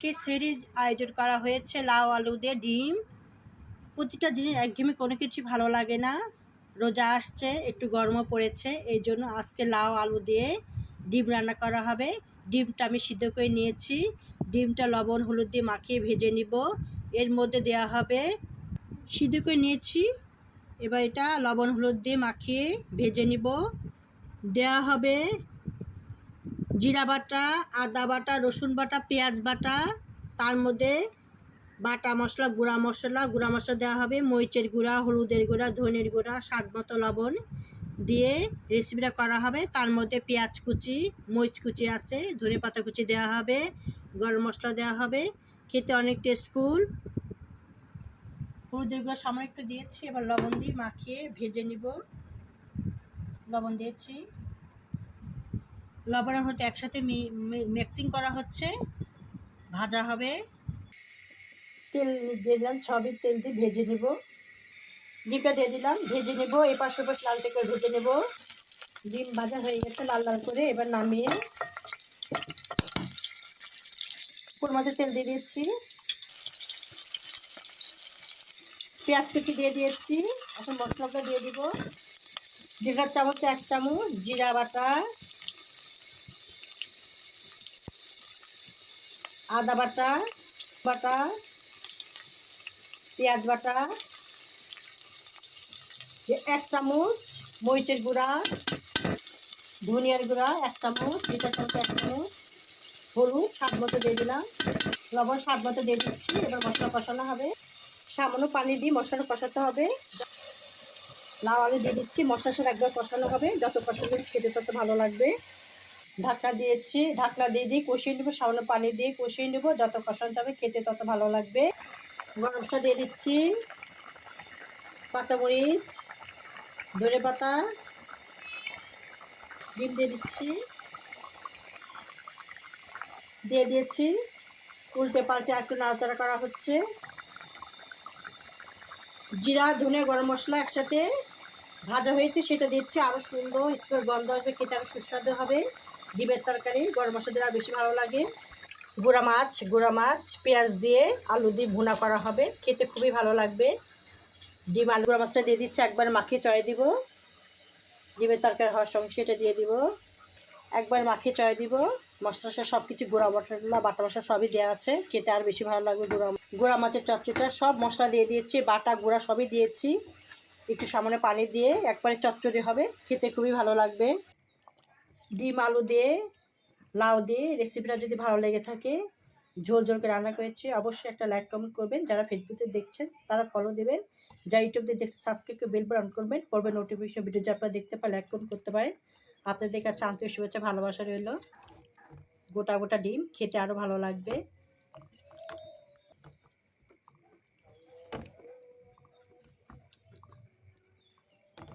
কে series আয়োজন করা হয়েছে লাউ আলু দিয়ে ডিম। প্রতিটা জিনিস একঘেয়েমি কোনো কিছু ভালো লাগে না। রোজা আসছে, একটু গরমও পড়েছে, এই জন্য আজকে লাউ আলু দিয়ে ডিম রান্না করা হবে। ডিমটা আমি সিদ্ধ করে নিয়েছি। ডিমটা লবণ হলুদ দিয়ে মাখিয়ে ভেজে নিব। এর মধ্যে দেওয়া হবে, সিদ্ধ করে নিয়েছি, এবার এটা লবণ হলুদ দিয়ে মাখিয়ে ভেজে নিব। দেওয়া হবে জিরা বাটা, আদা বাটা, রসুন বাটা, পেঁয়াজ বাটা, তার মধ্যে বাটা মশলা, গুঁড়া মশলা দেওয়া হবে, মরিচের গুঁড়া, হলুদের গুঁড়া, ধনের গুঁড়া, স্বাদ মতো লবণ দিয়ে রেসিপিটা করা হবে। তার মধ্যে পেঁয়াজ কুচি, মরিচ কুচি আছে, ধনে পাতা কুচি দেওয়া হবে, গরম মশলা দেওয়া হবে। খেতে অনেক টেস্টফুল। হলুদের গুঁড়া সামান্য একটু দিয়েছি, এবার লবণ দিয়ে মাখিয়ে ভেজে নিব। লবণ দিয়েছি, লবণের হতে একসাথে মিক্সিং করা হচ্ছে, ভাজা হবে। তেল দিয়ে দিলাম, সবই তেল দিয়ে ভেজে নেব। ডিমটা দিয়ে দিলাম, ভেজে নেব, এপাশ ওপাশ লাল করে ভেজে নেব। ডিম ভাজা হয়ে গেছে লাল লাল করে, এবার নামিয়ে ওর মধ্যে তেল দিয়ে দিয়েছি, পেঁয়াজ কুচি দিয়ে দিয়েছি। এখন মশলাটা দিয়ে দিব। 1.5 চামচ 1 চামচ জিরা বাটা, আদা বাটা বাটা, পেঁয়াজ বাটা, 1 চামচ মরিচের গুঁড়া, ধনিয়ার গুঁড়া 1 চামচ, জিরা চামচ 1 চামচ, হলুদ স্বাদ মতো দিয়ে দিলাম, লবণ স্বাদ মতো দিয়ে দিচ্ছি। এবার মশলা কষানো হবে, সামান্য পানি দিয়ে মশলাটা কষাতে হবে। লাউ আলু দিয়ে দিচ্ছি, মশলার সাথে একবার কষানো হবে, যত কষানো খেতে তত ভালো লাগবে। ঢাকনা দিয়েছি, ঢাকনা দিয়ে কষিয়ে নেবো, সামান্য পানি দিয়ে কষিয়ে নেবো, যত কষানো যাবে খেতে তত ভালো লাগবে। গরম মশলা দিয়ে দিচ্ছি, কাঁচামরিচ, ধনে পাতা, ডিম দিয়ে দিচ্ছি, দিয়ে দিয়েছি, উল্টে পাল্টে একটু নাড়াচাড়া করা হচ্ছে। জিরা ধনে গরম মশলা একসাথে ভাজা হয়েছে সেটা দিচ্ছি, আরও সুন্দর স্মেল গন্ধ আসবে, খেতে আরও সুস্বাদু হবে। ডিমের তরকারি গরম মশলা দিলে আর বেশি ভালো লাগে। গুঁড়া মাছ পেঁয়াজ দিয়ে আলু দিয়ে ভুনা করা হবে, খেতে খুবই ভালো লাগবে। ডিম আলু গুঁড়া মাছটা দিয়ে দিচ্ছি, একবার মাখিয়ে চড়ে দিব। ডিমের তরকারি হওয়ার সঙ্গে সেটা দিয়ে দিব, একবার মাখিয়ে চড়ে দিব। মশলা সব কিছু গুঁড়া মশলা বাটা মশলা সবই দেওয়া আছে, খেতে আর বেশি ভালো লাগবে। গুঁড়া মাছের চচ্চড়িটা সব মশলা দিয়ে দিয়েছি, বাটা গুঁড়া সবই দিয়েছি। একটু সামান্য পানি দিয়ে একবারে চচ্চড়ি হবে, খেতে খুবই ভালো লাগবে। ডিম আলু দিয়ে লাউ দিয়ে রেসিপিটা যদি ভালো লেগে থাকে, ঝোল ঝোল করে রান্না করেছি, অবশ্যই একটা লাইক কমেন্ট করবেন। যারা ফেসবুকে দেখছেন তারা ফলো দেবেন, যারা ইউটিউব দিয়ে দেখছেন সাবস্ক্রাইব করে বেল বাটন করবেন, পড়বেন নোটিফিকেশন। ভিডিও যে আপনারা দেখতে পারেন লাইক কমেন্ট করতে পারেন। আপনাদের কাছে আন্তরিক শুভেচ্ছা ভালোবাসা রইল। গোটা গোটা ডিম খেতে আরও ভালো লাগবে।